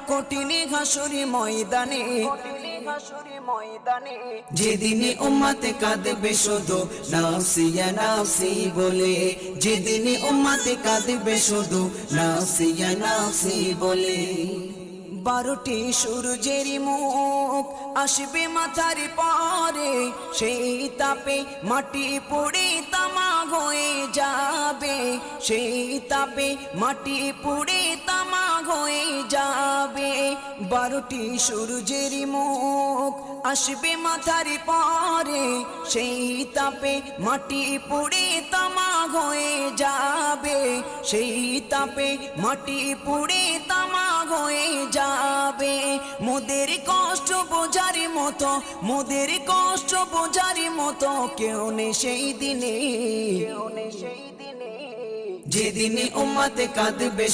কঠিন হাসুরি ময়দানে, যেদিনে উম্মতে কাঁদবে শুধু নাফসি ইয়া নাফসি বলে, যেদিনে উম্মতে কাঁদবে শুধু নাফসি ইয়া নাফসি বলে। 12টি সূর্যের মুখ আসবে মাথার পরে, সেই তাপে মাটি পুড়ে তামা হয়ে যাবে, সেই তাপে মাটি পুড়ে তামা হয়ে যাবে। 12টি সূর্যের মুখ আসবে মাথার পরে, সেই তাপে মাটি পুড়ে তামা হয়ে যাবে, সেই তাপে মাটি পুড়ে তামা হয়ে যাবে। মোদের কষ্ট বোঝার মতো, মোদের কষ্ট বোঝার মতো কেউ নেই সেই দিনে, যেদিনে উম্মতে কাঁদবে